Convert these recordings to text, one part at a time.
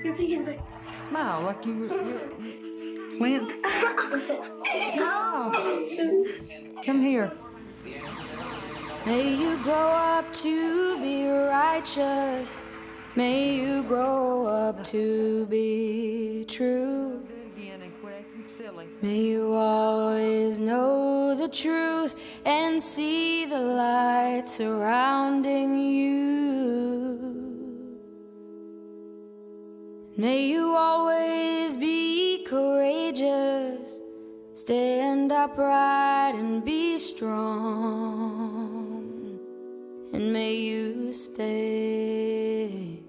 Smile like you Clint. Oh. Come here. May you grow up to be righteous. May you grow up to be true. May you always know the truth and see the light surrounding you. May you always be courageous, stand upright and be strong. And may you stay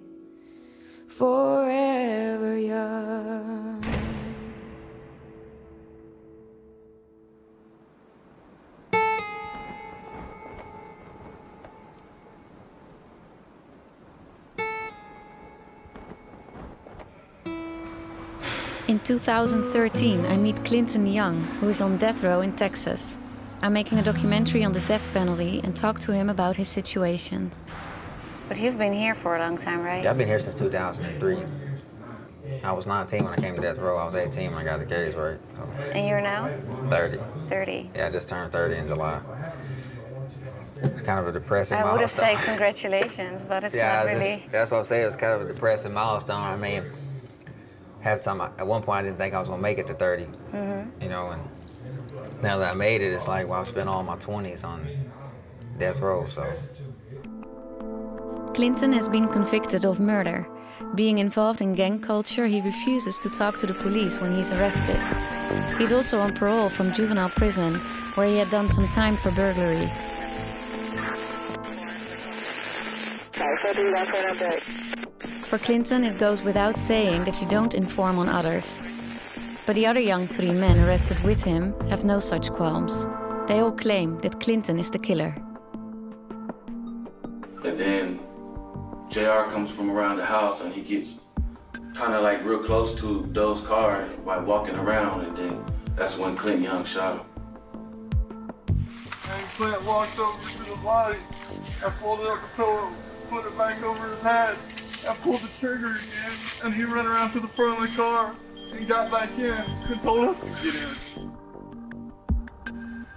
forever young. In 2013, I meet Clinton Young, who is on death row in Texas. I'm making a documentary on the death penalty and talk to him about his situation. But you've been here for a long time, right? Yeah, I've been here since 2003. I was 19 when I came to death row. I was 18 when I got the case, right? So. And you're now? 30. 30. Yeah, I just turned 30 in July. It's kind of a depressing milestone. I would have said congratulations, but it's not really. That's what I'm saying. It was kind of a depressing milestone. I mean, at one point I didn't think I was gonna make it to 30. You know, and now that I made it, it's like, well, I spent all my 20s on death row, so. Clinton has been convicted of murder. Being involved in gang culture, he refuses to talk to the police when he's arrested. He's also on parole from juvenile prison, where he had done some time for burglary. For Clinton, it goes without saying that you don't inform on others. But the other young 3 men arrested with him have no such qualms. They all claim that Clinton is the killer. And then JR comes from around the house and he gets kind of like real close to Doyle's car while walking around, and then that's when Clint Young shot him. And Clint walked over to the body. I folded up the pillow, put it back over his head. I pulled the trigger again, and he ran around to the front of the car and got back in and told us to get in.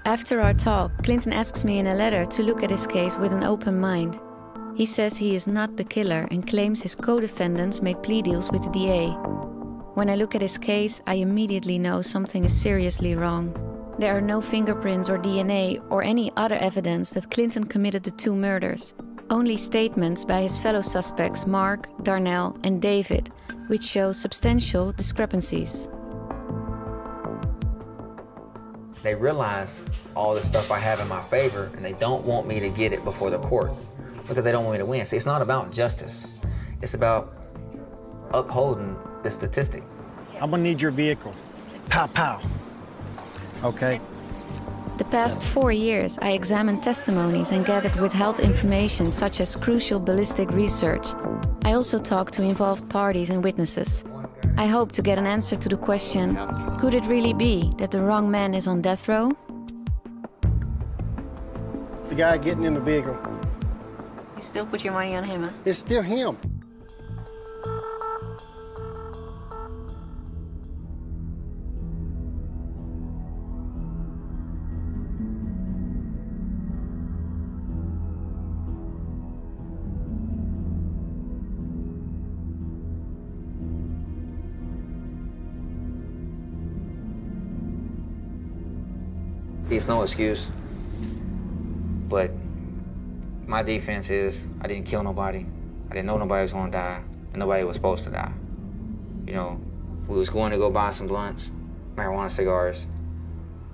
After our talk, Clinton asks me in a letter to look at his case with an open mind. He says he is not the killer and claims his co-defendants made plea deals with the DA. When I look at his case, I immediately know something is seriously wrong. There are no fingerprints or DNA or any other evidence that Clinton committed the 2 murders. Only statements by his fellow suspects Mark, Darnell and David, which show substantial discrepancies. They realize all the stuff I have in my favor, and they don't want me to get it before the court because they don't want me to win. See, it's not about justice. It's about upholding the statistic. I'm gonna need your vehicle. Pow, pow. Okay? The past 4 years, I examined testimonies and gathered withheld information such as crucial ballistic research. I also talked to involved parties and witnesses. I hope to get an answer to the question, could it really be that the wrong man is on death row? The guy getting in the vehicle. You still put your money on him, huh? It's still him. It's no excuse, but my defense is I didn't kill nobody. I didn't know nobody was gonna die, and nobody was supposed to die. You know, we was going to go buy some blunts, marijuana cigars,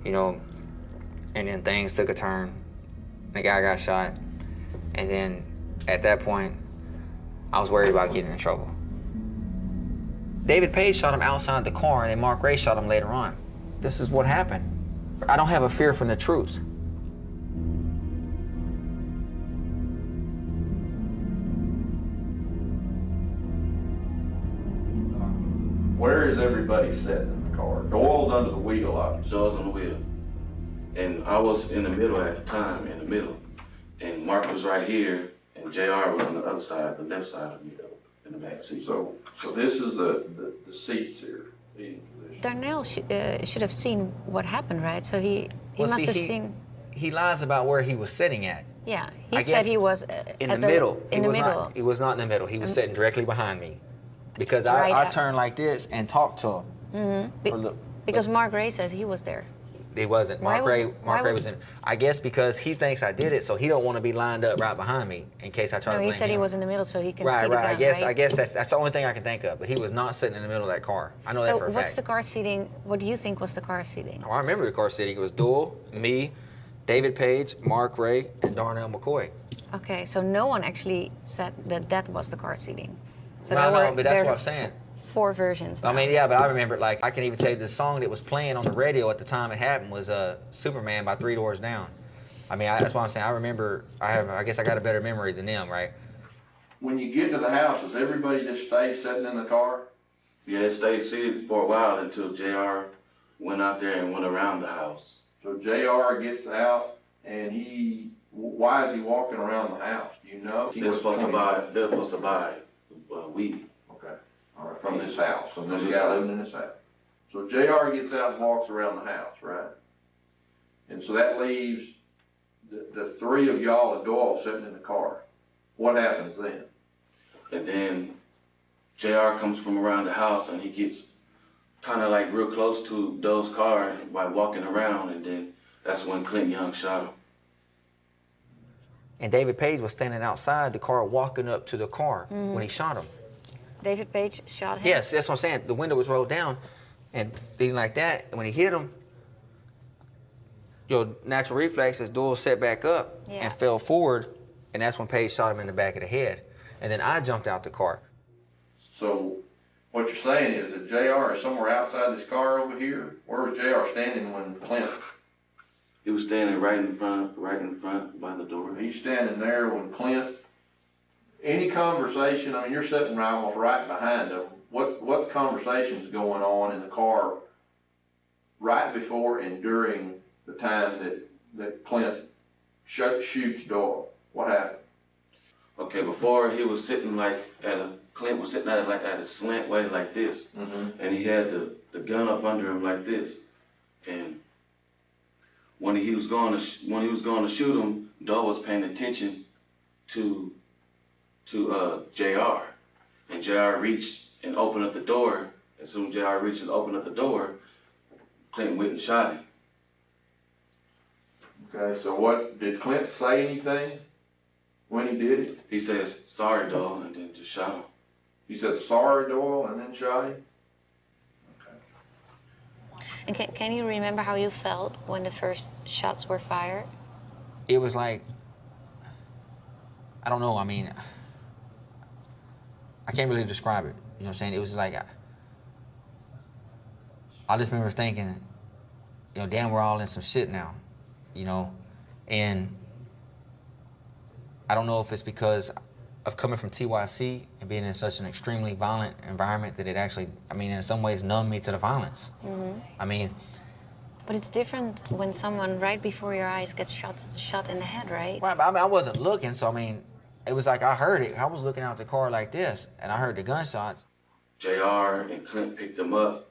you know, and then things took a turn. The guy got shot, and then at that point, I was worried about getting in trouble. David Page shot him outside the car, and then Mark Ray shot him later on. This is what happened. I don't have a fear from the truth. Where is everybody sitting in the car? Doyle's under the wheel, obviously. Doyle's on the wheel. And I was in the middle at the time, And Mark was right here, and JR was on the other side, the left side of me, though, in the back seat. So So this is the seats here, seating position. Darnell should have seen what happened, right? So he must have seen. He lies about where he was sitting at. Yeah, he said he was in the middle. In the middle. He was not in the middle. He was sitting directly behind me, because Right I at- turned like this and talked to him. Because Mark Ray says he was there. He wasn't. Why Mark Ray was in. I guess because he thinks I did it, so he don't want to be lined up right behind me in case I try to No, blame he said him. he was in the middle, so he can see Right, the right. gun, I right? guess that's the only thing I can think of. But he was not sitting in the middle of that car. I know that So for a what's fact. the car seating? What do you think was the car seating? Oh, I remember the car seating. It was Doyle, me, David Page, Mark Ray, and Darnell McCoy. Okay, so no one actually said that was the car seating. So No, there but that's there what I'm saying. 4 versions now. I mean, yeah, but I remember, like, I can even tell you the song that was playing on the radio at the time it happened was Superman by 3 Doors Down. I mean, that's what I'm saying. I remember, I guess I got a better memory than them, right? When you get to the house, does everybody just stay sitting in the car? Yeah, it stayed seated for a while until JR went out there and went around the house. So JR gets out, and why is he walking around the house? Do you know? They're supposed to buy weed. Okay, all right, from this house, from this From this guy house. living in this house. So JR gets out and walks around the house, right? And so that leaves the 3 of y'all and Doyle sitting in the car. What happens then? And then JR comes from around the house and he gets kind of like real close to Doe's car by walking around, and then that's when Clint Young shot him. And David Page was standing outside the car walking up to the car when he shot him. David Page shot him? Yes, that's what I'm saying. The window was rolled down and things like that. And when he hit him, your natural reflexes, Doyle set back up and fell forward, and that's when Page shot him in the back of the head. And then I jumped out the car. So what you're saying is that JR is somewhere outside this car over here? Where was JR standing when Clint? He was standing right in front by the door. He's standing there when Clint, any conversation, I mean, you're sitting almost right behind him. What conversation's going on in the car right before and during the time that Clint shoots Doyle? What happened? Okay, before he was sitting Clint was sitting at a slant way like this, and he had the gun up under him like this, and when he was going to shoot him, Doyle was paying attention to JR, and JR reached and opened up the door. As soon as JR reached and opened up the door, Clint went and shot him. Okay, so did Clint say anything when he did it? He says, "Sorry, Doyle," and then just shot him. He said, "Sorry, Doyle," and then shot him? And can you remember how you felt when the first shots were fired? It was like, I don't know, I mean, I can't really describe it. You know what I'm saying? It was like, I just remember thinking, damn, we're all in some shit now, and I don't know if it's because of coming from TYC and being in such an extremely violent environment that it actually, in some ways numbed me to the violence. But it's different when someone right before your eyes gets shot in the head, right? Right, but I wasn't looking, so it was like I heard it. I was looking out the car like this, and I heard the gunshots. JR and Clint picked him up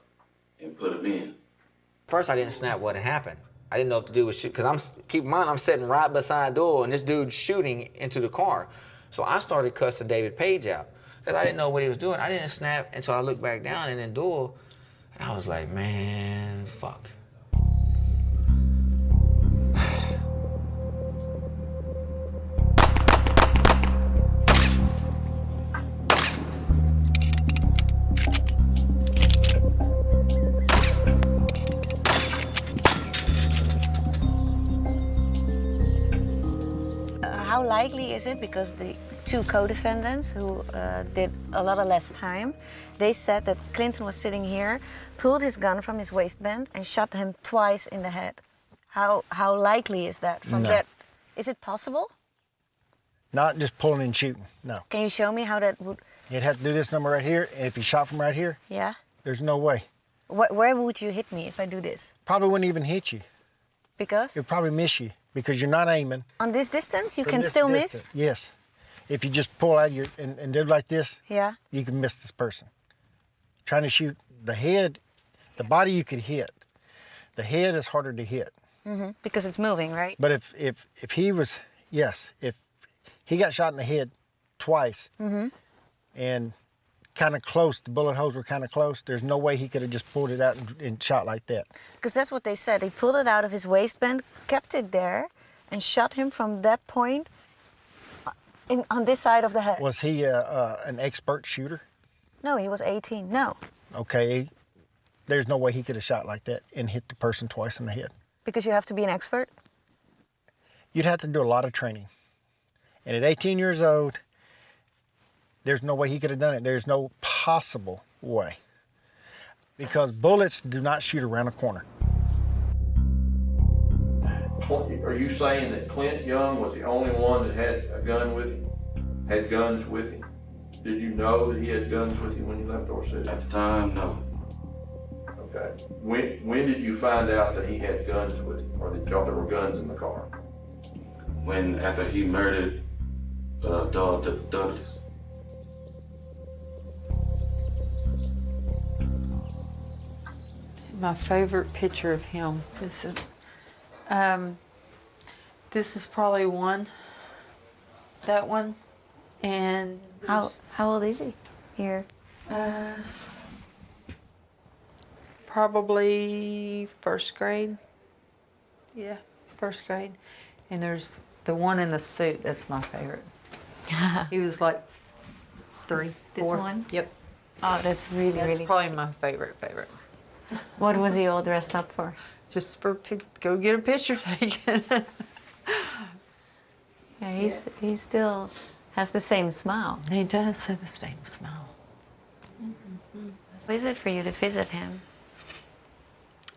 and put him in. First, I didn't snap what had happened. I didn't know what to do with shoot, because keep in mind, I'm sitting right beside Doyle, and this dude's shooting into the car. So I started cussing David Page out, because I didn't know what he was doing. I didn't snap until I looked back down, and then Doyle, and I was like, man, fuck. How likely is it, because the 2 co-defendants who did a lot of less time, they said that Clinton was sitting here, pulled his gun from his waistband and shot him twice in the head. How likely is that from that? Is it possible? Not just pulling and shooting, no. Can you show me how that would? You'd have to do this number right here, and if you shot from right here, Yeah. there's no way. Where would you hit me if I do this? Probably wouldn't even hit you. Because? It'd probably miss you because you're not aiming. On this distance, you from can this still distance. miss? Yes. if you just pull out your and do like this, Yeah. you can miss this person. Trying to shoot the head, the body you could hit. The head is harder to hit. Because it's moving, right? But if he was, yes, if he got shot in the head twice and kind of close, the bullet holes were kind of close, there's no way he could have just pulled it out and shot like that. Because that's what they said. He pulled it out of his waistband, kept it there, and shot him from that point on this side of the head. Was he an expert shooter? No, he was 18. No. Okay, there's no way he could have shot like that and hit the person twice in the head. Because you have to be an expert? You'd have to do a lot of training. And at 18 years old, there's no way he could have done it. There's no possible way. Because bullets do not shoot around a corner. Are you saying that Clint Young was the only one that had a gun with him? Had guns with him? Did you know that he had guns with him when you left Door City? At the time, no. Okay. When did you find out that he had guns with him, or that there were guns in the car? After he murdered Douglas. My favorite picture of him is, this is probably one, that one, and How old is he here? probably first grade. Yeah, first grade. And there's the one in the suit, that's my favorite. He was like 3, 4. This one? Yep. Oh, that's really, That's really... probably my favorite. What was he all dressed up for? Just for go get a picture taken. Yeah, he still has the same smile. He does have the same smile. What is it for you to visit him?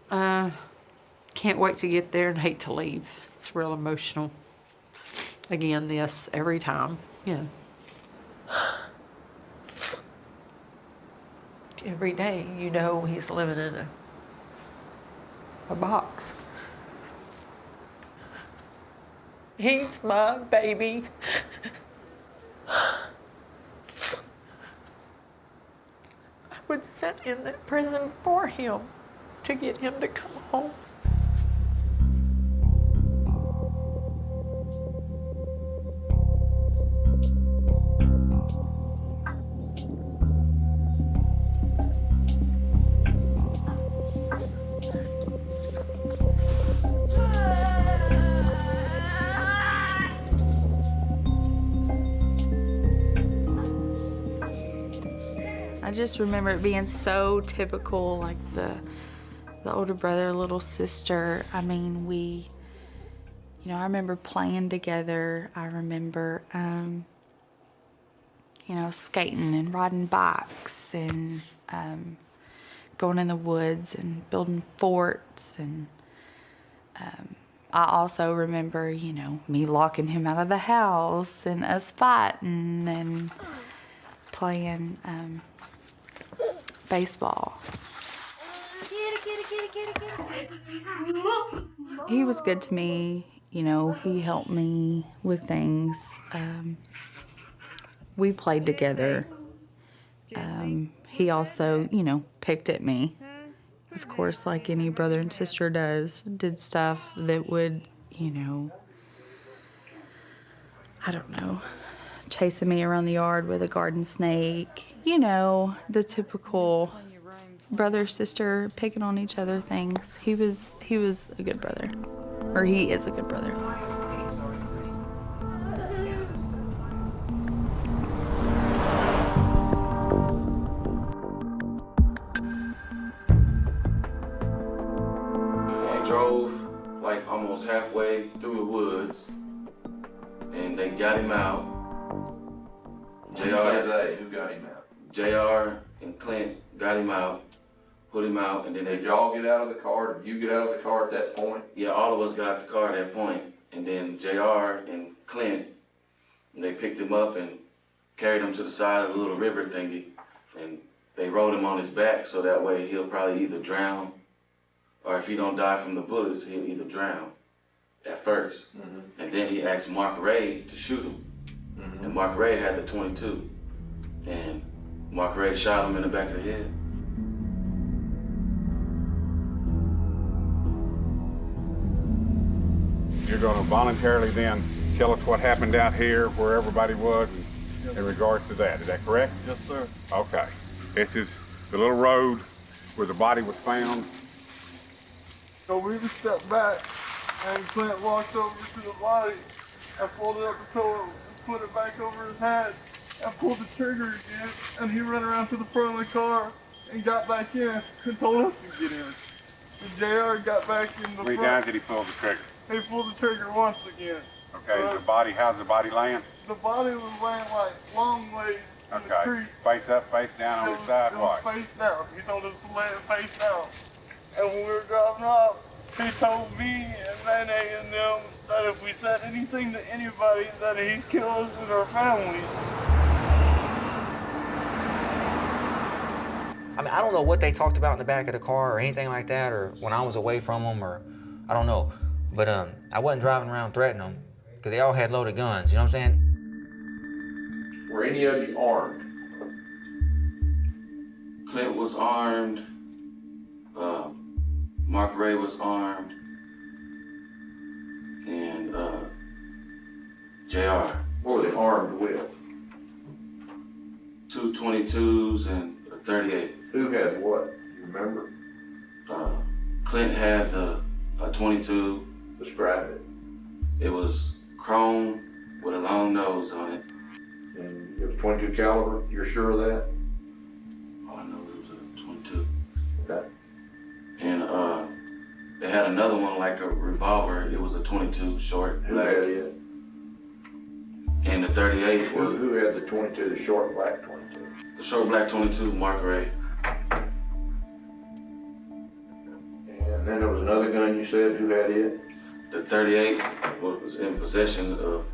Can't wait to get there and hate to leave. It's real emotional. Again, this every time, you know. Every day, you know he's living in a box. He's my baby. I would sit in that prison for him to get him to come home. I just remember it being so typical, like the older brother, little sister. I mean, I remember playing together. I remember, skating and riding bikes and going in the woods and building forts. And I also remember, me locking him out of the house and us fighting and playing baseball. He was good to me. He helped me with things. We played together. He also, picked at me. Of course, like any brother and sister does, did stuff that would, I don't know, chasing me around the yard with a garden snake. The typical brother-sister picking on each other things. He was a good brother. Or he is a good brother. I drove like almost halfway through the woods, and they got him out. Who got him out? JR and Clint got him out, put him out, and then Did y'all get out of the car? Did you get out of the car at that point? Yeah, all of us got out the car at that point. And then JR and Clint, they picked him up and carried him to the side of the little river thingy. And they rode him on his back so that way he'll probably either drown, or if he don't die from the bullets, he'll either drown at first. And then he asked Mark Ray to shoot him. and Mark Ray had the 22. And Mark Ray shot him in the back of the head. You're going to voluntarily then tell us what happened out here, where everybody was in regards to that. Is that correct? Yes, sir. Okay. This is the little road where the body was found. So we just stepped back, and Clint walked over to the body and folded up the pillow and put it back over his head and pulled the trigger again, and he ran around to the front of the car and got back in and told us to get in. And JR got back in the front. How many times did he pull the trigger? He pulled the trigger once again. Okay, So the body, how's the body laying? the body was laying like long ways in the Okay, creek. face up, face down on It his was, side, it was what? face down. He told us to lay it face down. And when we were driving off, he told me and Nene and them that if we said anything to anybody, that he'd kill us and our families. I mean, I don't know what they talked about in the back of the car or anything like that, or when I was away from them, or I don't know. But I wasn't driving around threatening them, because they all had loaded guns, you know what I'm saying? Were any of you armed? Clint was armed. Mark Ray was armed. And JR. What were they armed with? 2 22s and a 38. Who had what? You remember? Clint had the 22. Describe it. It was chrome with a long nose on it. And it was 22 caliber. You're sure of that? All I know it was a 22. Okay. And they had another one like a revolver. It was a 22 short. Who black. had it? And the 38 was Who had the 22, the short black 22? the short black 22, Mark Ray. And then there was another gun you said. Who had it? The 38 was in possession of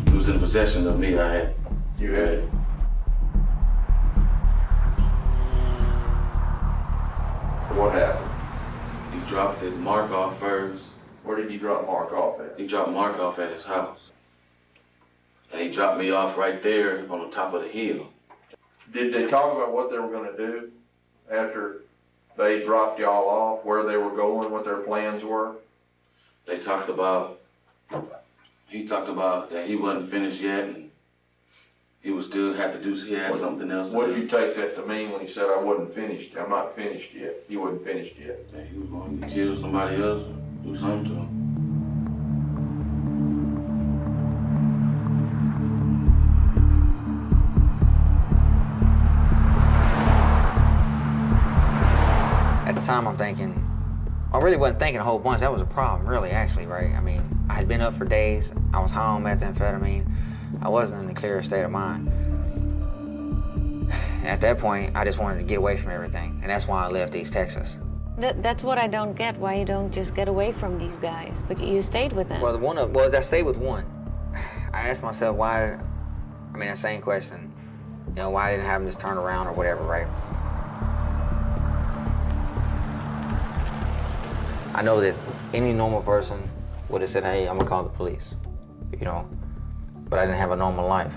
it was in possession of me. I had. You had it. What happened? He dropped his Mark off first. Where did you drop Mark off at? He dropped Mark off at his house. And he dropped me off right there on the top of the hill. Did they talk about what they were going to do after they dropped y'all off, where they were going, what their plans were? He talked about that he wasn't finished yet, and he had something else to do. What did you take that to mean when he said, I wasn't finished? I'm not finished yet. He wasn't finished yet. That he was going to kill somebody else or do something to him. At the time, I'm thinking, I really wasn't thinking a whole bunch. That was a problem, really, actually, right? I mean, I had been up for days. I was high on methamphetamine. I wasn't in the clearest state of mind. At that point, I just wanted to get away from everything, and that's why I left East Texas. That's what I don't get, why you don't just get away from these guys, but you stayed with them. Well, I stayed with one. I asked myself why, that same question, why I didn't have him just turn around or whatever, right? I know that any normal person would have said, hey, I'm gonna call the police, but I didn't have a normal life.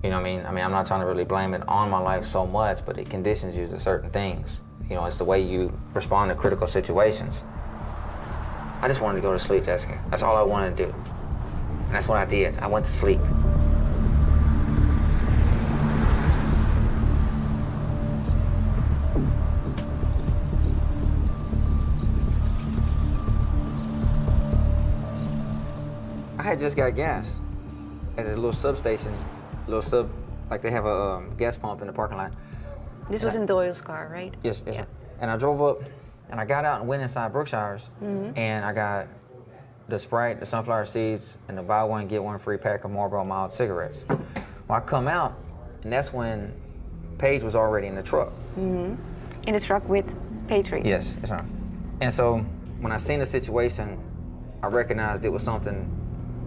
You know what I mean? I'm not trying to really blame it on my life so much, but it conditions you to certain things. It's the way you respond to critical situations. I just wanted to go to sleep, Jessica. That's all I wanted to do. And that's what I did. I went to sleep. I had just got gas at a little substation, like they have a gas pump in the parking lot. This was in Doyle's car, right? Yes, sir. And I drove up, and I got out and went inside Brookshire's, and I got the Sprite, the sunflower seeds, and the buy one, get one free pack of Marlboro mild cigarettes. Well, I come out, and that's when Paige was already in the truck. In the truck with Pettrey? Yes, ma'am. And so when I seen the situation, I recognized it was something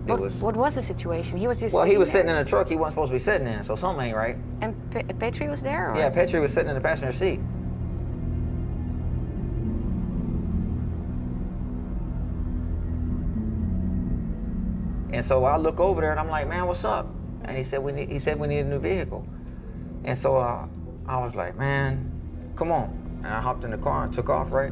that was... What was the situation? He was just Well, he was sitting in a truck he wasn't supposed to be sitting in, so something ain't right. And Pettrey was there? Or? Yeah, Pettrey was sitting in the passenger seat. And so I look over there and I'm like, man, what's up? And he said we need a new vehicle. And so I was like, man, come on. And I hopped in the car and took off, right?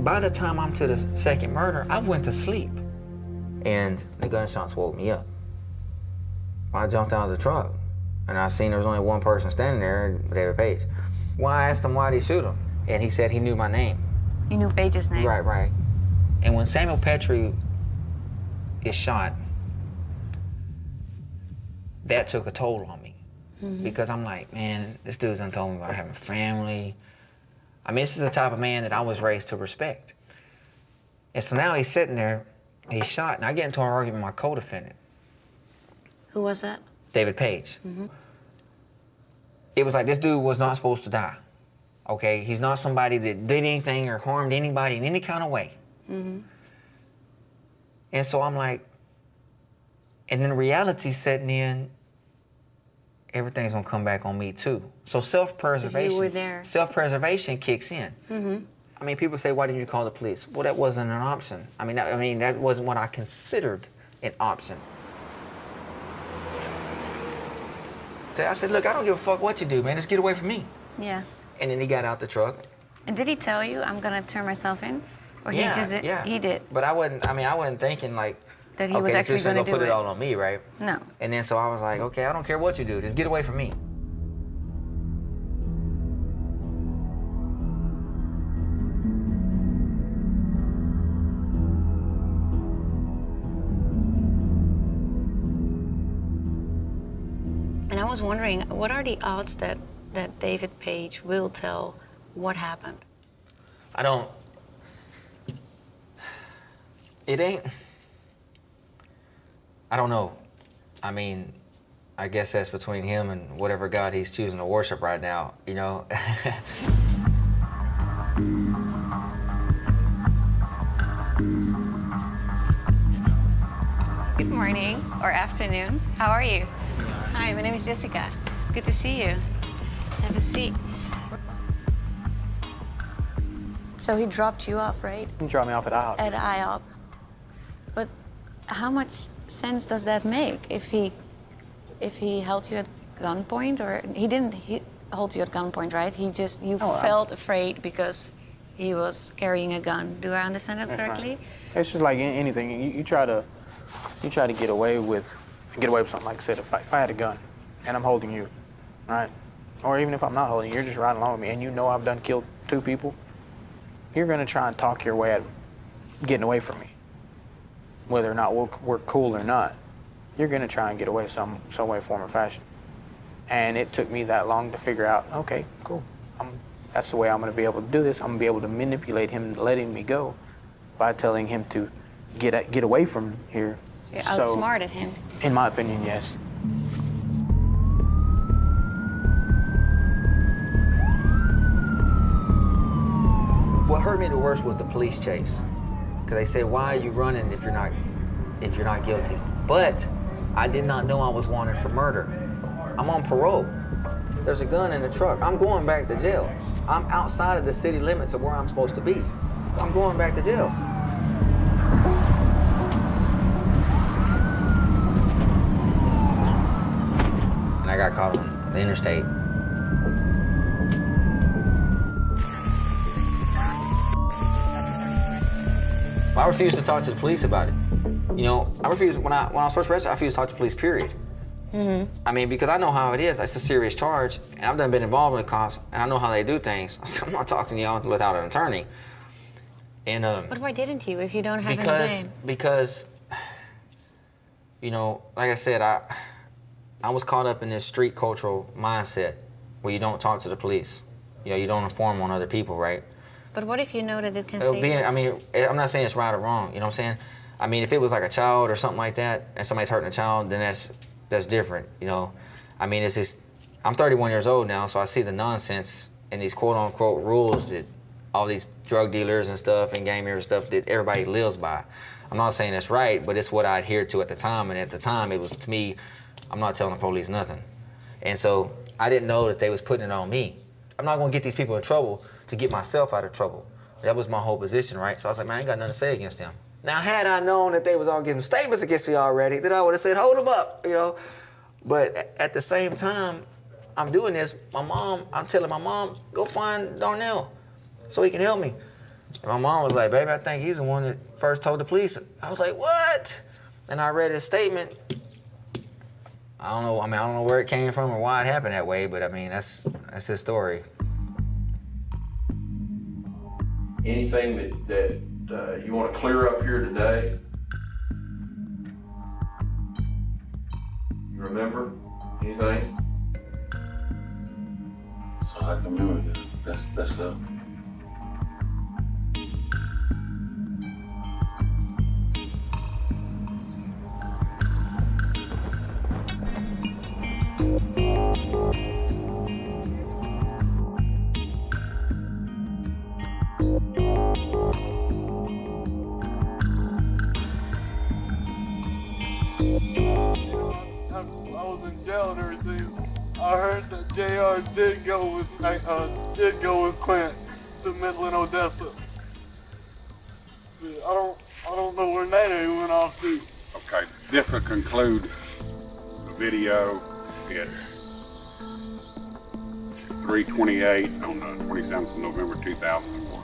By the time I'm to the second murder, I went to sleep. And the gunshots woke me up. I jumped out of the truck and I seen there was only one person standing there, David Page. Well, I asked him why did he shoot him? And he said he knew my name. You knew Page's name? Right. And when Samuel Pettrey is shot, that took a toll on me. Because I'm like, man, this dude's done told me about having a family. I mean, this is the type of man that I was raised to respect. And so now he's sitting there, he's shot, and I get into an argument with my co-defendant. Who was that? David Page. It was like, this dude was not supposed to die, okay? He's not somebody that did anything or harmed anybody in any kind of way. And so I'm like, and then reality setting in, everything's gonna come back on me too. So self-preservation. You were there. Self-preservation kicks in. I mean, people say, why didn't you call the police? Well, that wasn't an option. I mean, that wasn't what I considered an option. So I said, look, I don't give a fuck what you do, man. Just get away from me. Yeah. And then he got out the truck. And did he tell you, I'm gonna turn myself in? Or he just did? Yeah. He did. But I wasn't thinking like, that he was actually gonna do put it. it all on me, right? No. And then so I was like, okay, I don't care what you do, just get away from me. And I was wondering, what are the odds that David Page will tell what happened? I don't know. I mean, I guess that's between him and whatever God he's choosing to worship right now, you know? Good morning or afternoon. How are you? Hi, my name is Jessica. Good to see you. Have a seat. So he dropped you off, right? He dropped me off at IHOP. At IHOP. But how much sense does that make if he held you at gunpoint, or he didn't hold you at gunpoint, right? You felt afraid because he was carrying a gun. Do I understand that correctly? Right. It's just like anything. You try to get away with something. Like I said, if I had a gun and I'm holding you, right? Or even if I'm not holding you, you're just riding along with me and you know I've killed 2 people, you're gonna try and talk your way out of getting away from me. Whether or not we're cool or not, you're gonna try and get away some way, form, or fashion. And it took me that long to figure out, okay, cool. That's the way I'm gonna be able to do this. I'm gonna be able to manipulate him, letting me go, by telling him to get away from here. You outsmarted him. In my opinion, yes. What hurt me the worst was the police chase. Because they say, why are you running if you're not guilty? But I did not know I was wanted for murder. I'm on parole. There's a gun in the truck. I'm going back to jail. I'm outside of the city limits of where I'm supposed to be. I'm going back to jail. And I got caught on the interstate. I refused to talk to the police about it. You know, I refused, when I was first arrested, I refused to talk to the police, period. I mean, because I know how it is. It's a serious charge, and I've been involved with the cops, and I know how they do things. I'm not talking to y'all without an attorney. And, but why didn't you if you don't have any name? Because, I mean, I don't know. I mean, I guess that's between him and whatever God he's choosing to worship right now, you know? And, But why didn't you if you don't have any name? because, I mean, I don't know. I mean, I guess that's between him and whatever God he's choosing to worship right now, you know? And, because You know, like I said, I was caught up in this street cultural mindset where you don't talk to the police. You know, you don't inform on other people, right? But what if you know that it can save you? I mean, I'm not saying it's right or wrong, you know what I'm saying? I mean, if it was like a child or something like that, and somebody's hurting a child, then that's different, you know? I mean, it's just, I'm 31 years old now, so I see the nonsense in these quote-unquote rules that all these drug dealers and stuff and gang members stuff that everybody lives by. I'm not saying it's right, but it's what I adhered to at the time, and at the time, it was, to me, I'm not telling the police nothing. And so I didn't know that they was putting it on me. I'm not gonna get these people in trouble to get myself out of trouble. That was my whole position, right? So I was like, man, I ain't got nothing to say against them. Now, had I known that they was all giving statements against me already, then I would have said, hold them up, you know? But at the same time, I'm doing this, I'm telling my mom, go find Darnell so he can help me. And my mom was like, baby, I think he's the one that first told the police. I was like, what? And I read his statement. I don't know where it came from or why it happened that way, but I mean, that's his story. Anything that you want to clear up here today? You remember anything? So I can remember that. That's I was in jail and everything. I heard that JR did go with Clint to Midland, Odessa. I don't know where Nene went off to. Okay, this will conclude the video. It's 3:28 on the 27th of November 2001.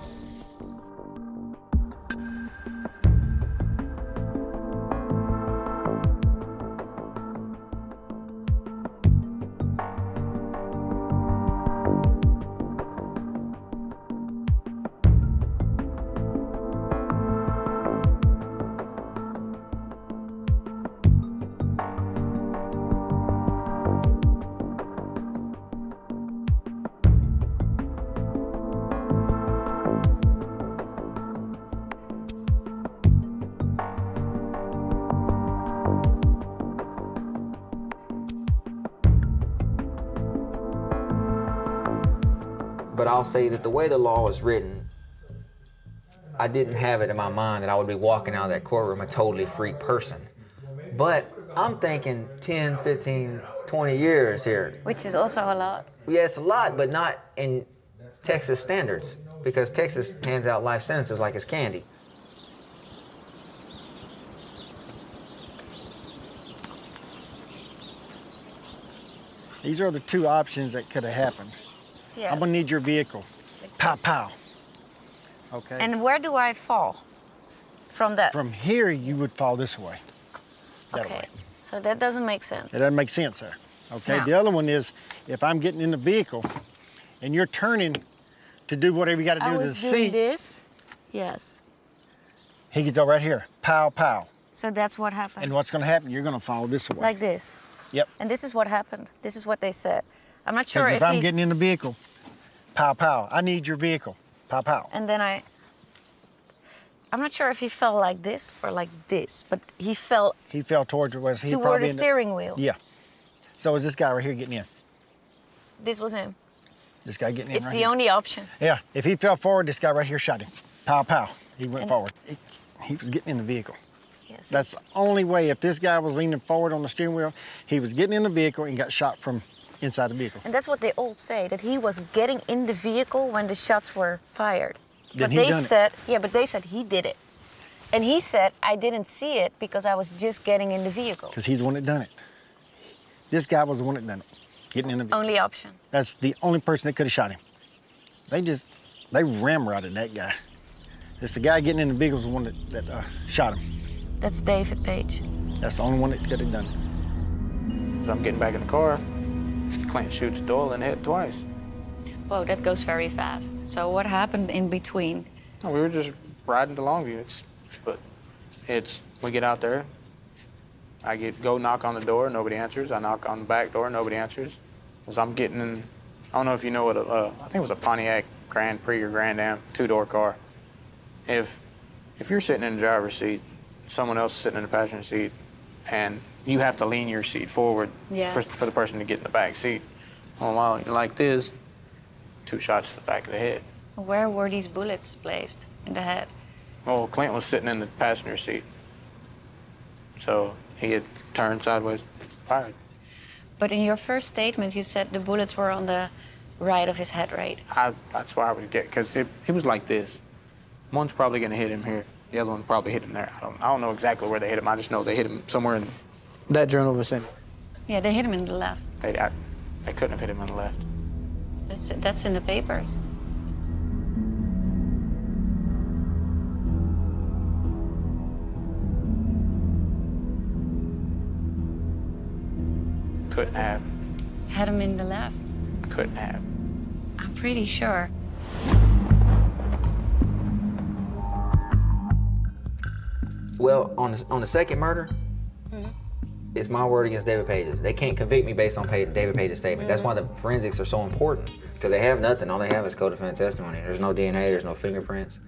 But I'll say that the way the law is written, I didn't have it in my mind that I would be walking out of that courtroom a totally free person. But I'm thinking 10, 15, 20 years here. Which is also a lot. Yeah, it's a lot, but not in Texas standards, because Texas hands out life sentences like it's candy. These are the two options that could have happened. Yes. I'm gonna need your vehicle. Pow, pow. Okay. And where do I fall from that? From here, you would fall this way. That Okay. way. So that doesn't make sense. It doesn't make sense there. Okay. No. The other one is if I'm getting in the vehicle and you're turning to do whatever you got to do I to the was doing seat, this. Yes. he gets over right here. Pow, pow. So that's what happened. And what's going to happen? You're going to fall this way. Like this. Yep. And this is what happened. This is what they said. I'm not sure Because if I'm he... getting in the vehicle, pow, pow. I need your vehicle. Pow, pow. And then I'm not sure if he fell like this or like this, but he fell He fell towards was he toward probably the in steering wheel. Yeah. So is this guy right here getting in? This was him. This guy getting in It's right the here. only option. Yeah. If he fell forward, this guy right here shot him. Pow, pow. He went And- forward. He was getting in the vehicle. Yes. That's the only way. If this guy was leaning forward on the steering wheel, he was getting in the vehicle and got shot from inside the vehicle. And that's what they all say, that he was getting in the vehicle when the shots were fired. Then But he they done it. said, yeah, but they said he did it. And he said, I didn't see it because I was just getting in the vehicle. Because he's the one that done it. This guy was the one that done it, getting in the vehicle. Only option. That's the only person that could have shot him. They ramrodded that guy. It's the guy getting in the vehicle was the one that shot him. That's David Page. That's the only one that could have done it. So I'm getting back in the car. Clint shoots Doyle in the head twice. Whoa, that goes very fast. So what happened in between? No, we were just riding to Longview. We get out there. Go knock on the door, nobody answers. I knock on the back door, nobody answers. As I'm getting in, I don't know if you know what I think it was a Pontiac Grand Prix or Grand Am, 2-door car. If you're sitting in the driver's seat, someone else is sitting in the passenger seat, and you have to lean your seat forward for the person to get in the back seat. Well, while you're like this, 2 shots to the back of the head. Where were these bullets placed? In the head? Well, Clint was sitting in the passenger seat. So he had turned sideways, fired. But in your first statement, you said the bullets were on the right of his head, right? That's why I would get, because he was like this. One's probably going to hit him here. The other one probably hit him there. I don't know exactly where they hit him. I just know they hit him somewhere in that general vicinity. Yeah, they hit him in the left. They couldn't have hit him in the left. That's in the papers. Couldn't have. Had him in the left. Couldn't have. I'm pretty sure. Well, on the second murder, it's my word against David Page's. They can't convict me based on David Page's statement. That's why the forensics are so important, because they have nothing. All they have is co-defendant testimony. There's no DNA, there's no fingerprints.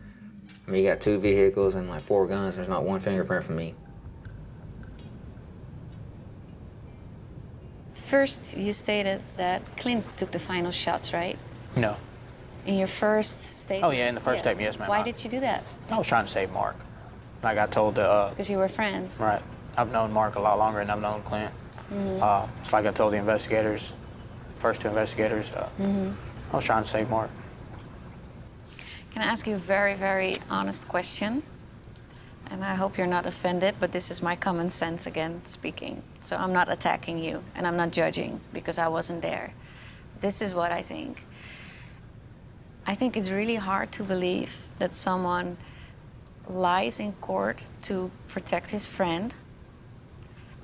I mean, you got 2 vehicles and like 4 guns. There's not 1 fingerprint from me. First, you stated that Clint took the final shots, right? No. In your first statement? Oh, yeah, in the first statement, yes, ma'am. Why did you do that? I was trying to save Mark. I got told to... Because you were friends. Right. I've known Mark a lot longer than I've known Clint. It's like I told the investigators, first 2 investigators, I was trying to save Mark. Can I ask you a very, very honest question? And I hope you're not offended, but this is my common sense again speaking. So I'm not attacking you, and I'm not judging, because I wasn't there. This is what I think. I think it's really hard to believe that someone lies in court to protect his friend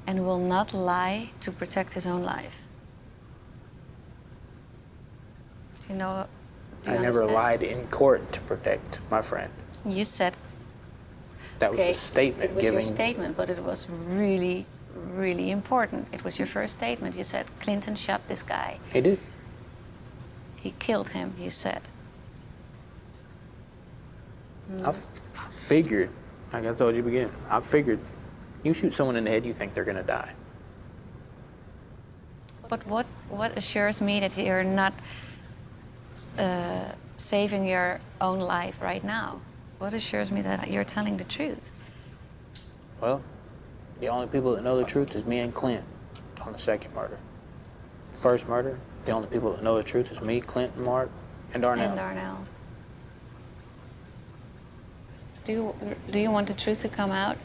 and will not lie to protect his own life. Do you know? Do you I never understand? lied in court to protect my friend. You said that was a statement. It was your statement, but it was really, really important. It was your first statement. You said Clinton shot this guy. He did. He killed him, you said. I figured, like I told you beginning, I figured you shoot someone in the head, you think they're gonna die. But what assures me that you're not saving your own life right now? What assures me that you're telling the truth? Well, the only people that know the truth is me and Clint on the second murder. First murder, the only people that know the truth is me, Clint, and Mark, and Darnell. And Darnell. Do you want the truth to come out?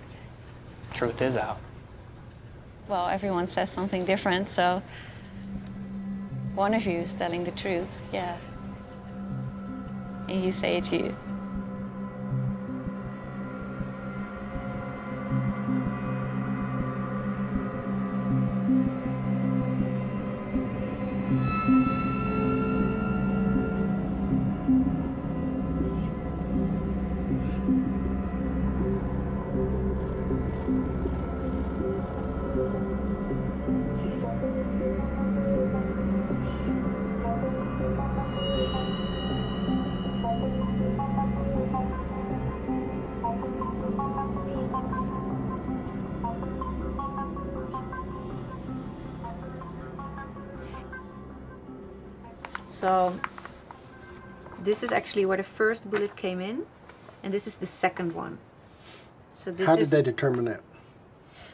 Truth is out. Well, everyone says something different, so one of you is telling the truth, yeah. And you say it's you. So this is actually where the first bullet came in, and this is the second one. So this How did they determine that?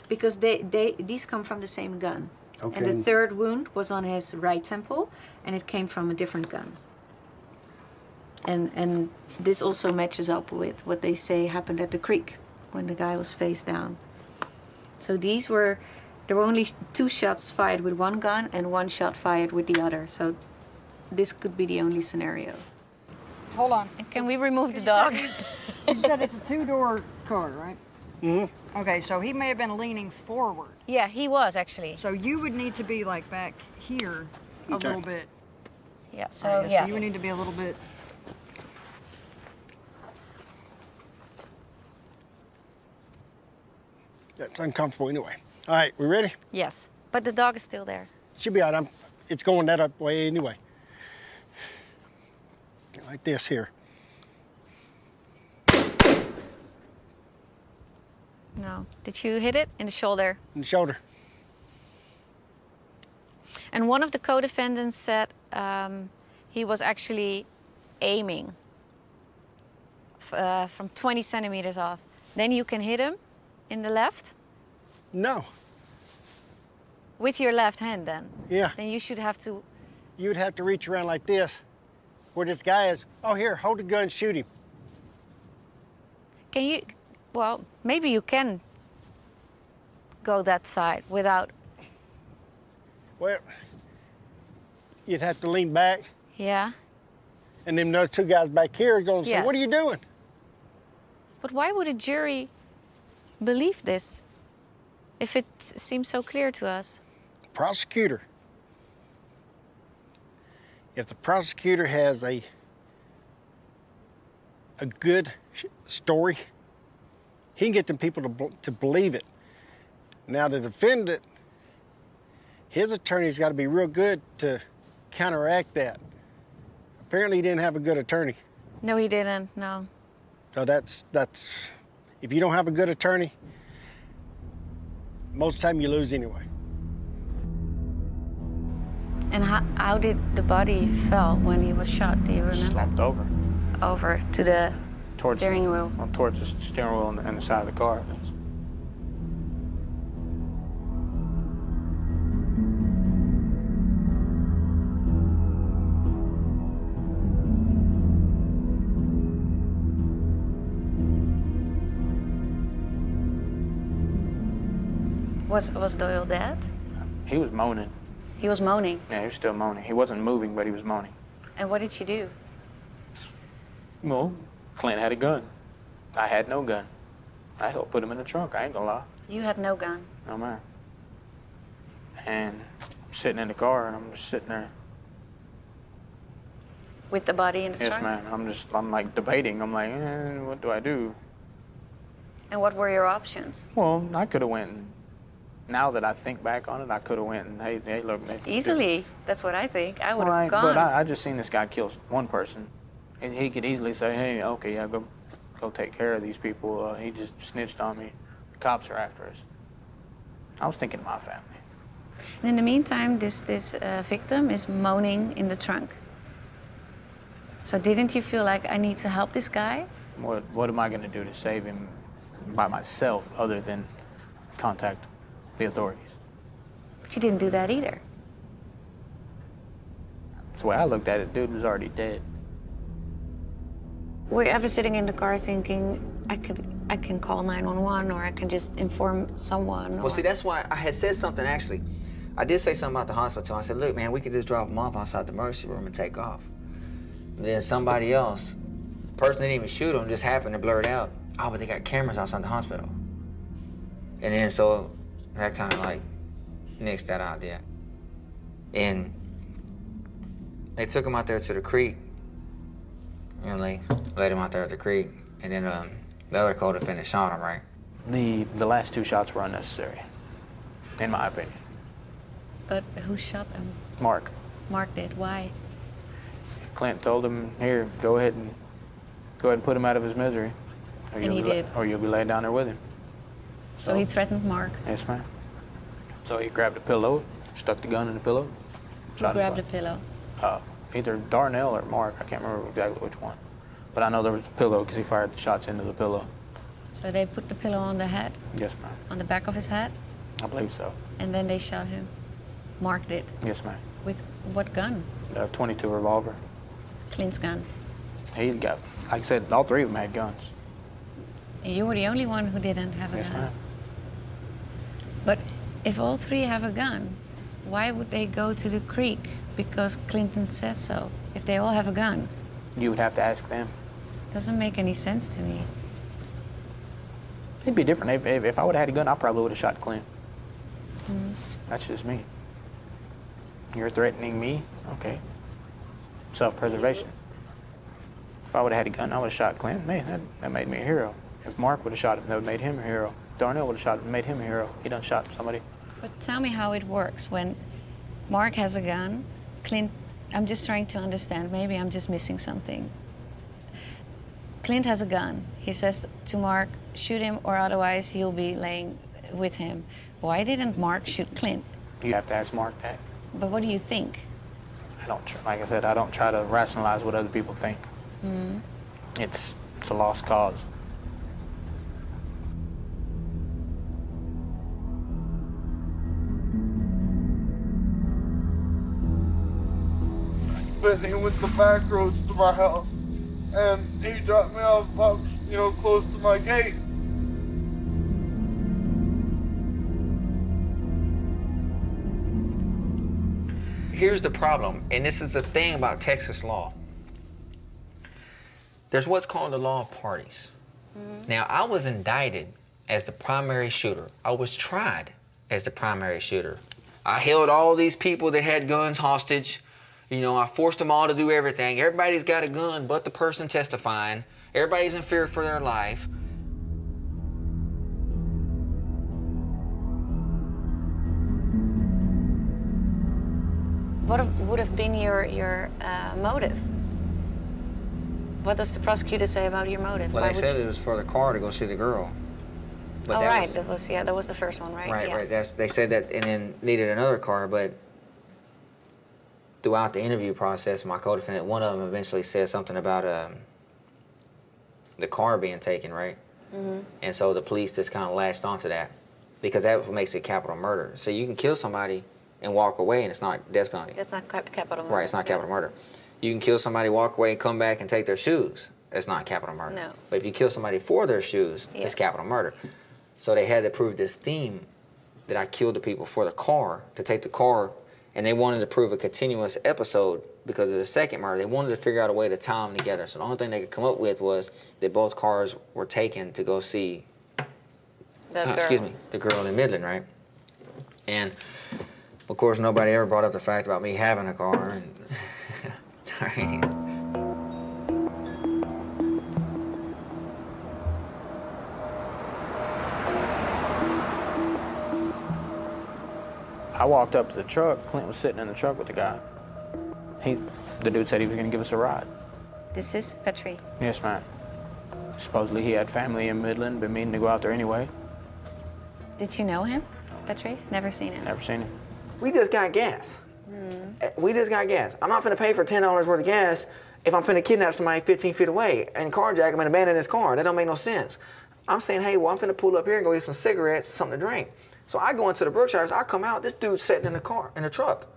Because these come from the same gun. Okay. And the third wound was on his right temple, and it came from a different gun. And this also matches up with what they say happened at the creek when the guy was face down. So there were only 2 shots fired with one gun and 1 shot fired with the other. So this could be the only scenario. Hold on. Can we remove the dog? You said it's a 2-door car, right? Mm-hmm. Okay, so he may have been leaning forward. Yeah, he was actually. So you would need to be like back here a little bit. Yeah, so yeah. So you would need to be a little bit. That's uncomfortable anyway. All right, we ready? Yes, but the dog is still there. Should be all right. It's going that up way anyway. Like this here. No. Did you hit it in the shoulder? In the shoulder. And one of the co-defendants said he was actually aiming from 20 centimeters off. Then you can hit him in the left? No. With your left hand then? Yeah. Then you should have to... You would have to reach around like this, where this guy is. Oh, here, hold the gun, shoot him. Can you... Well, maybe you can go that side without... Well, you'd have to lean back. Yeah. And then those two guys back here are going to say, Yes. what are you doing? But why would a jury believe this if it seems so clear to us? Prosecutor. If the prosecutor has a good story, he can get them people to believe it. Now the defendant, his attorney's got to be real good to counteract that. Apparently he didn't have a good attorney. No, he didn't, no. So that's, if you don't have a good attorney, most of the time you lose anyway. And how did the body fell when he was shot? Do you remember? Slumped over. Over to the steering wheel. Towards the steering wheel and the side of the car. Was Doyle dead? He was moaning. He was moaning. Yeah, he was still moaning. He wasn't moving, but he was moaning. And what did you do? Well, Clint had a gun. I had no gun. I helped put him in the trunk, I ain't gonna lie. You had no gun. No, man. And I'm sitting in the car, and I'm just sitting there. With the body in the Yes, trunk? ma'am. I'm like debating. I'm like, what do I do? And what were your options? Well, I could have went. Now that I think back on it, I could have went and, hey, look. Easily. That's what I think. I would have Right, gone. but I just seen this guy kill one person. And he could easily say, hey, okay, yeah, go take care of these people. He just snitched on me. The cops are after us. I was thinking of my family. And in the meantime, this victim is moaning in the trunk. So didn't you feel like I need to help this guy? What am I going to do to save him by myself other than contact the authorities? But you didn't do that either. That's the way I looked at it. Dude was already dead. Were you ever sitting in the car thinking, I can call 911 or I can just inform someone? Well, see, that's why I had said something, actually. I did say something about the hospital. I said, look, man, we could just drop him off outside the emergency room and take off. And then somebody else, the person that didn't even shoot him, just happened to blurt out, oh, but they got cameras outside the hospital. And then so that kind of like nixed that idea. And they took him out there to the creek. And they laid him out there at the creek. And then the other co-defendant shot him, right? The last two shots were unnecessary, in my opinion. But who shot him? Mark. Mark did. Why? Clint told him, here, go ahead and put him out of his misery. And he did. Or you'll be laid down there with him. So he threatened Mark. Yes, ma'am. So he grabbed a pillow, stuck the gun in the pillow. Who grabbed a pillow? Either Darnell or Mark. I can't remember exactly which one. But I know there was a pillow because he fired the shots into the pillow. So they put the pillow on the head? Yes, ma'am. On the back of his head? I believe so. And then they shot him? Mark did? Yes, ma'am. With what gun? A .22 revolver. Clint's gun. He got, like I said, all three of them had guns. And you were the only one who didn't have a Yes, gun? ma'am. But if all three have a gun, why would they go to the creek? Because Clinton says so. If they all have a gun. You would have to ask them. Doesn't make any sense to me. It'd be different. If I would have had a gun, I probably would have shot Clint. Mm. That's just me. You're threatening me? Okay. Self-preservation. If I would have had a gun, I would have shot Clint. Man, that made me a hero. If Mark would have shot him, that would have made him a hero. Darnell would have shot, made him a hero. He done shot somebody. But tell me how it works when Mark has a gun. Clint, I'm just trying to understand. Maybe I'm just missing something. Clint has a gun. He says to Mark, shoot him or otherwise he'll be laying with him. Why didn't Mark shoot Clint? You have to ask Mark that. But what do you think? Like I said, I don't try to rationalize what other people think. It's a lost cause. But he went the back roads to my house, and he dropped me off about, close to my gate. Here's the problem, and this is the thing about Texas law. There's what's called the law of parties. Now, I was indicted as the primary shooter. I was tried as the primary shooter. I held all these people that had guns hostage. I forced them all to do everything. Everybody's got a gun but the person testifying. Everybody's in fear for their life. What would have been your motive? What does the prosecutor say about your motive? Well, they said it was for the car to go see the girl. But that was the first one, right? Right. They said that and then needed another car, but throughout the interview process, my co-defendant, one of them eventually said something about the car being taken, right? And so the police just kind of latched onto that because that's what makes it capital murder. So you can kill somebody and walk away and it's not death penalty. That's not capital murder. Right, it's not capital murder. You can kill somebody, walk away, come back and take their shoes. It's not capital murder. No. But if you kill somebody for their shoes, it's capital murder. So they had to prove this theme that I killed the people for the car, to take the car, and they wanted to prove a continuous episode because of the second murder. They wanted to figure out a way to tie them together. So the only thing they could come up with was that both cars were taken to go see the girl in Midland, right? And of course, nobody ever brought up the fact about me having a car. And I walked up to the truck. Clint was sitting in the truck with the guy. The dude said he was going to give us a ride. This is Pettrey. Yes, ma'am. Supposedly he had family in Midland, been meaning to go out there anyway. Did you know him, Pettrey? Never seen him. Never seen him. We just got gas. We just got gas. I'm not finna pay for $10 worth of gas if I'm finna kidnap somebody 15 feet away and carjack him and abandon his car. That don't make no sense. I'm saying, hey, well, I'm finna pull up here and go get some cigarettes, something to drink. So I go into the Brookshires, I come out, this dude's sitting in the car, in the truck.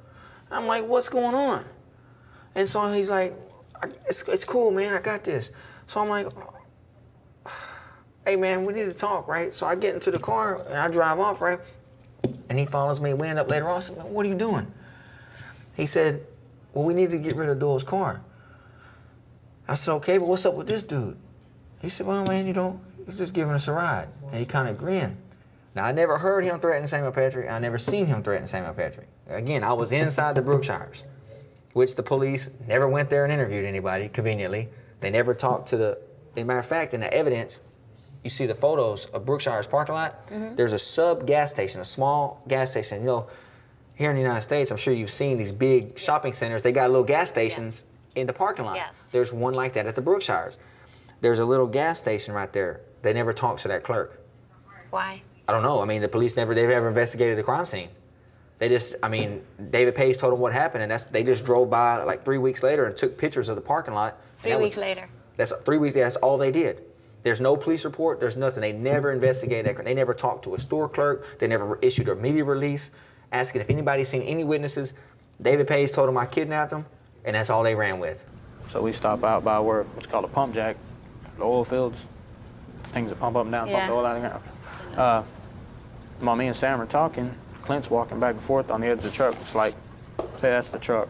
And I'm like, what's going on? And so he's like, it's cool, man, I got this. So I'm like, hey, man, we need to talk, right? So I get into the car and I drive off, right? And he follows me. We end up later on. I said, what are you doing? He said, well, we need to get rid of Doyle's car. I said, okay, but what's up with this dude? He said, well, man, he's just giving us a ride. And he kind of grinned. Now, I never heard him threaten Samuel Pettrey. I never seen him threaten Samuel Pettrey. Again, I was inside the Brookshires, which the police never went there and interviewed anybody, conveniently. They never talked to as a matter of fact, in the evidence, you see the photos of Brookshire's parking lot. There's a sub gas station, a small gas station. Here in the United States, I'm sure you've seen these big shopping centers. They got little gas stations in the parking lot. There's one like that at the Brookshires. There's a little gas station right there. They never talked to that clerk. Why? I don't know. I mean, the police they've ever investigated the crime scene. David Page told them what happened, and they just drove by like 3 weeks later and took pictures of the parking lot. 3 weeks later. That's 3 weeks. That's all they did. There's no police report. There's nothing. They never investigated that. They never talked to a store clerk. They never issued a media release asking if anybody's seen any witnesses. David Page told them I kidnapped them, and that's all they ran with. So we stop out by what's called a pump jack, the oil fields, things that pump up and down, pump the oil out of the ground. While me and Sam are talking, Clint's walking back and forth on the edge of the truck. It's like, say that's the truck.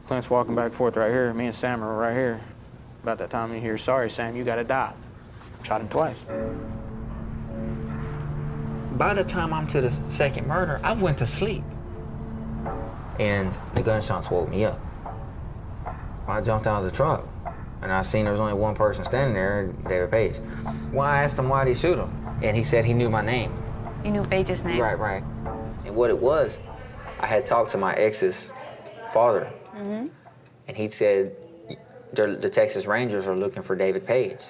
Clint's walking back and forth right here. Me and Sam are right here. About that time you hear, sorry, Sam, you gotta die. Shot him twice. By the time I'm to the second murder, I went to sleep. And the gunshots woke me up. I jumped out of the truck. And I seen there was only one person standing there, David Page. Well, I asked him why did he shoot him, and he said he knew my name. You knew Page's name? Right. And what it was, I had talked to my ex's father, and he said the Texas Rangers are looking for David Page.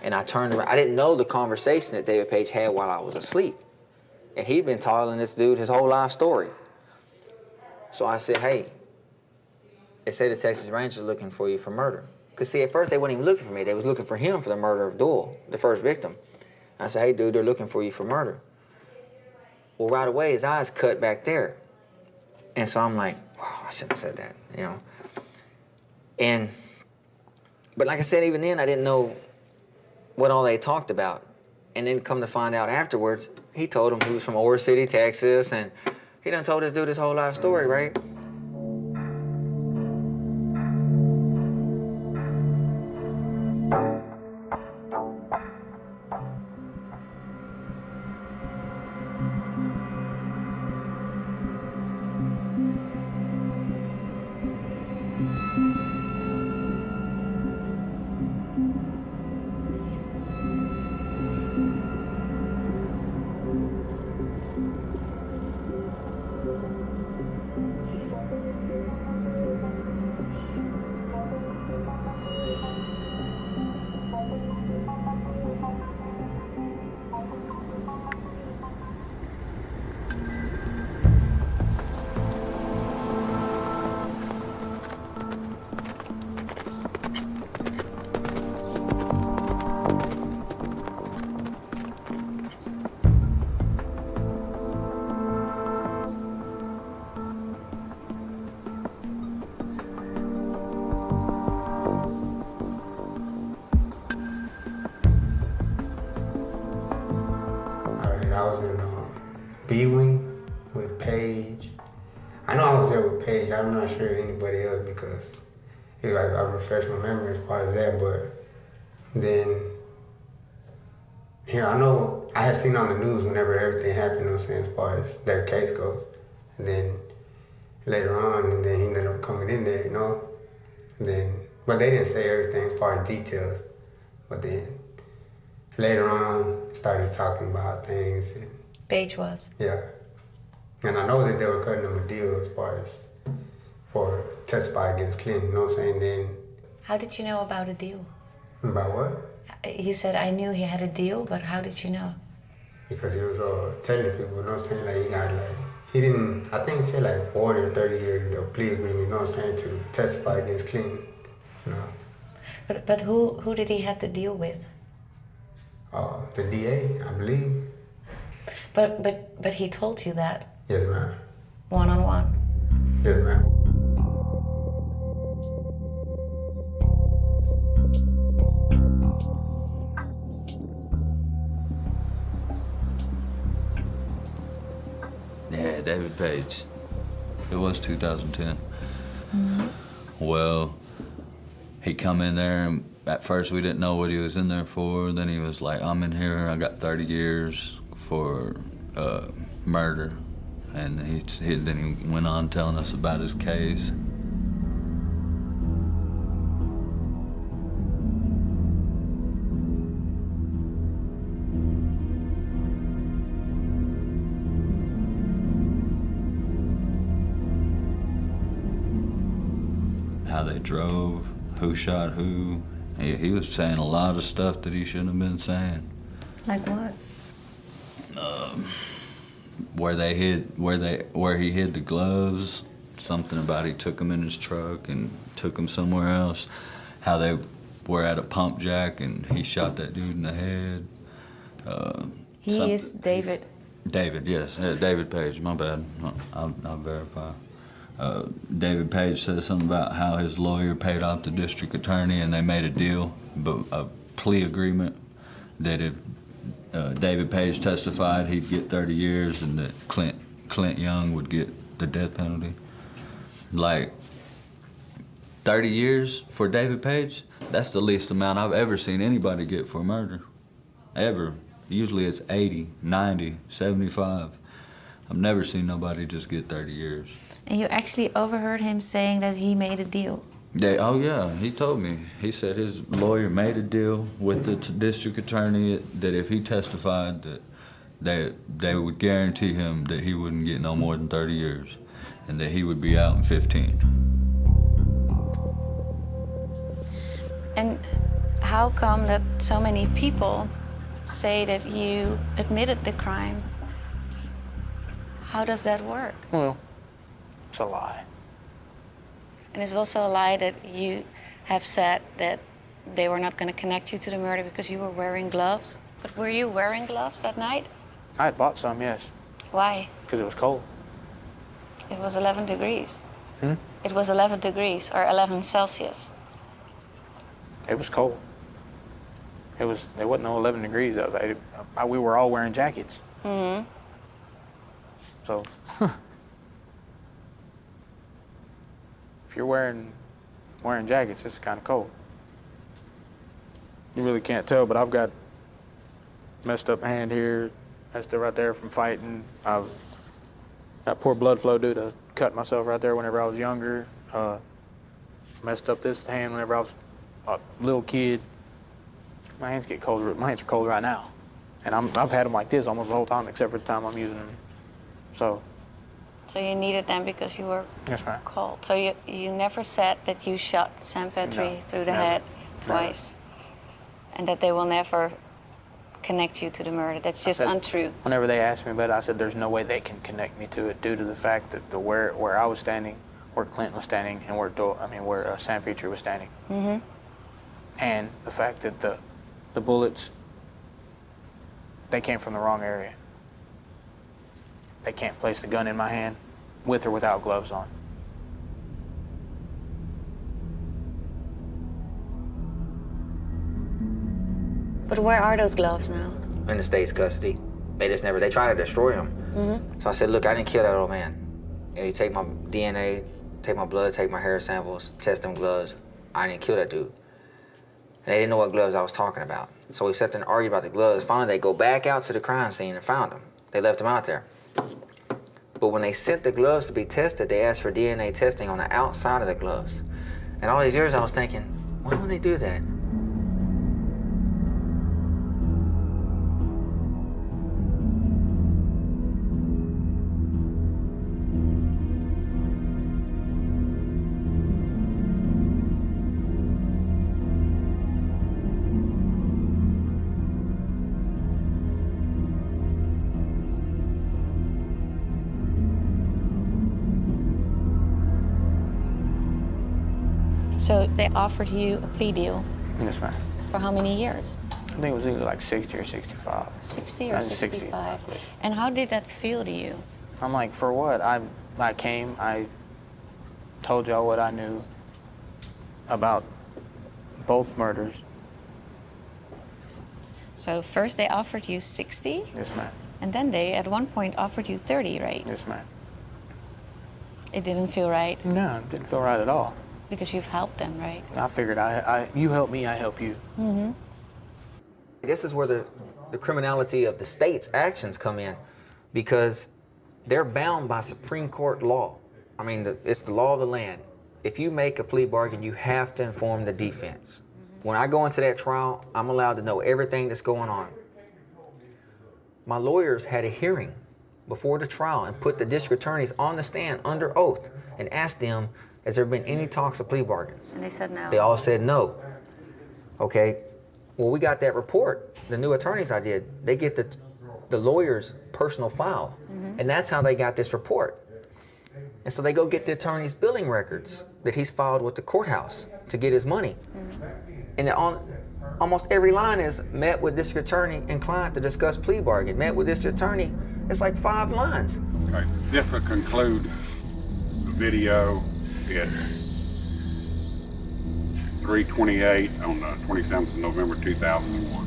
And I turned around. I didn't know the conversation that David Page had while I was asleep. And he'd been telling this dude his whole life story. So I said, hey, they say the Texas Rangers are looking for you for murder. Because see, at first they weren't even looking for me. They was looking for him for the murder of Doyle, the first victim. I said, hey, dude, they're looking for you for murder. Well, right away, his eyes cut back there. And so I'm like, wow, I shouldn't have said that, you know. But like I said, even then, I didn't know what all they talked about. And then come to find out afterwards, he told him he was from Ore City, Texas, and he done told this dude his whole life story, right? I was in B-Wing with Paige. I know I was there with Paige. I'm not sure anybody else because it's like I refreshed my memory as far as that. But then, I know I had seen on the news whenever everything happened, you know what I'm saying, as far as their case goes. And then later on, and then he ended up coming in there, you know. And then, but they didn't say everything as far as details. But then later on, started talking about things. And, Paige was? Yeah. And I know that they were cutting him a deal as far as for testify against Clinton, you know what I'm saying? Then. How did you know about a deal? About what? You said, I knew he had a deal, but how did you know? Because he was telling people, you know what I'm saying? Like, he got he didn't, I think he said like 40 or 30 year plea agreement, you know what I'm saying, to testify against Clinton, you know. But who did he have to deal with? The DA, I believe. But he told you that? Yes, ma'am. One-on-one? Yes, ma'am. Yeah, David Page. It was 2010. Well, he come in there and at first we didn't know what he was in there for. Then he was like, I'm in here, I got 30 years for murder. And then he went on telling us about his case. How they drove, who shot who. He was saying a lot of stuff that he shouldn't have been saying. Like what? Where he hid the gloves, something about he took them in his truck and took them somewhere else. How they were at a pump jack and he shot that dude in the head. He is David. David, yes, David Page. My bad. I'll verify. David Page said something about how his lawyer paid off the district attorney and they made a deal, a plea agreement, that if David Page testified, he'd get 30 years and that Clint Young would get the death penalty. Like, 30 years for David Page? That's the least amount I've ever seen anybody get for murder. Ever. Usually it's 80, 90, 75. I've never seen nobody just get 30 years. And you actually overheard him saying that he made a deal? Oh yeah, he told me. He said his lawyer made a deal with the district attorney that if he testified that they would guarantee him that he wouldn't get no more than 30 years and that he would be out in 15. And how come that so many people say that you admitted the crime? How does that work? Well, it's a lie. And it's also a lie that you have said that they were not going to connect you to the murder because you were wearing gloves. But were you wearing gloves that night? I had bought some, yes. Why? Because it was cold. It was 11 degrees. Hmm? It was 11 degrees or 11 Celsius. It was cold. There wasn't no 11 degrees of it. We were all wearing jackets. Mm-hmm. So, if you're wearing jackets, it's kind of cold. You really can't tell, but I've got messed up hand here, messed up right there from fighting. I've got poor blood flow due to cut myself right there whenever I was younger. Messed up this hand whenever I was a little kid. My hands get cold. My hands are cold right now, and I've had them like this almost the whole time, except for the time I'm using them. So you needed them because you were yes, ma'am. cold. So you never said that you shot Sam Pettrey through the head twice, and that they will never connect you to the murder. That's just untrue. Whenever they asked me about it, I said there's no way they can connect me to it due to the fact that where I was standing, where Clinton was standing, and where Sam Pettrey was standing, Mm-hmm. and the fact that the bullets, they came from the wrong area. They can't place the gun in my hand with or without gloves on. But where are those gloves now? In the state's custody. They tried to destroy him. Mm-hmm. So I said, look, I didn't kill that old man. You take my DNA, take my blood, take my hair samples, test them gloves. I didn't kill that dude. And they didn't know what gloves I was talking about. So we sat there and argued about the gloves. Finally, they go back out to the crime scene and found them. They left them out there. But when they sent the gloves to be tested, they asked for DNA testing on the outside of the gloves. And all these years I was thinking, why would they do that? So they offered you a plea deal. Yes, ma'am. For how many years? I think it was either like 60 or 65. 60 or 65. And how did that feel to you? I'm like, for what? I came, I told y'all what I knew about both murders. So first they offered you 60? Yes, ma'am. And then they, at one point, offered you 30, right? Yes, ma'am. It didn't feel right? No, it didn't feel right at all. Because you've helped them, right? I figured you help me, I help you. Mm-hmm. This is where the criminality of the state's actions come in, because they're bound by Supreme Court law. I mean, it's the law of the land. If you make a plea bargain, you have to inform the defense. When I go into that trial, I'm allowed to know everything that's going on. My lawyers had a hearing before the trial and put the district attorneys on the stand under oath and asked them, has there been any talks of plea bargains? And they said no. They all said no. Okay, well, we got that report. The new attorneys I did, they get the lawyer's personal file, and that's how they got this report. And so they go get the attorney's billing records that he's filed with the courthouse to get his money. And on almost every line is met with district attorney and client to discuss plea bargain. Met with district attorney, it's like 5 lines. Okay, just to conclude the video, it's 3:28 on the 27th of November 2001.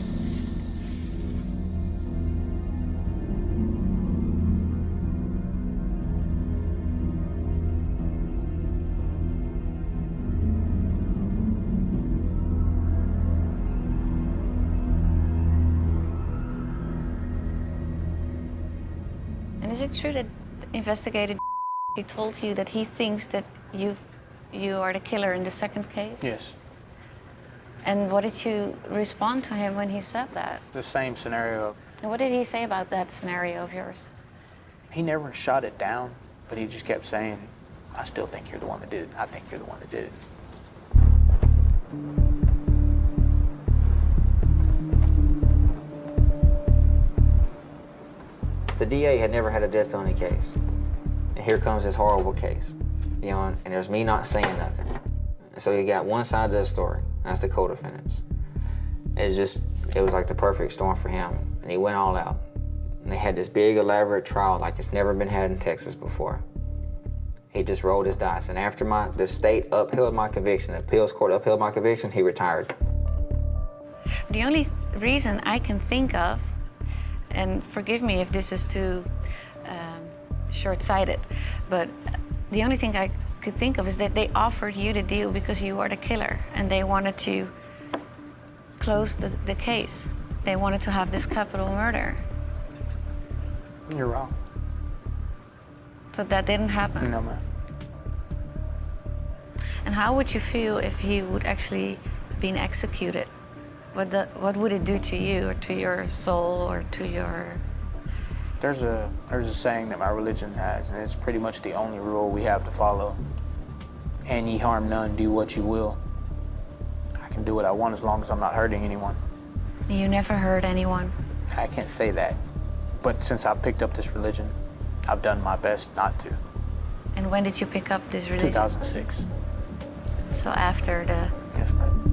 And is it true that investigator he told you that he thinks that you've you are the killer in the second case? Yes. And what did you respond to him when he said that? The same scenario. And what did he say about that scenario of yours? He never shot it down, but he just kept saying, I still think you're the one that did it. I think you're the one that did it. The DA had never had a death penalty case. And here comes this horrible case, you know, and there's me not saying nothing. So you got one side of the story, that's the co-defendants. It was like the perfect storm for him, and he went all out. And they had this big, elaborate trial like it's never been had in Texas before. He just rolled his dice, and after the state upheld my conviction, the appeals court upheld my conviction, he retired. The only reason I can think of, and forgive me if this is too short-sighted, but the only thing I could think of is that they offered you the deal because you were the killer, and they wanted to close the case. They wanted to have this capital murder. You're wrong. So that didn't happen? No, ma'am. And how would you feel if he would actually been executed? What would it do to you, or to your soul, or to your... There's a saying that my religion has, and it's pretty much the only rule we have to follow. And ye harm none, do what you will. I can do what I want as long as I'm not hurting anyone. You never hurt anyone? I can't say that. But since I picked up this religion, I've done my best not to. And when did you pick up this religion? 2006. So after the... Yes, ma'am.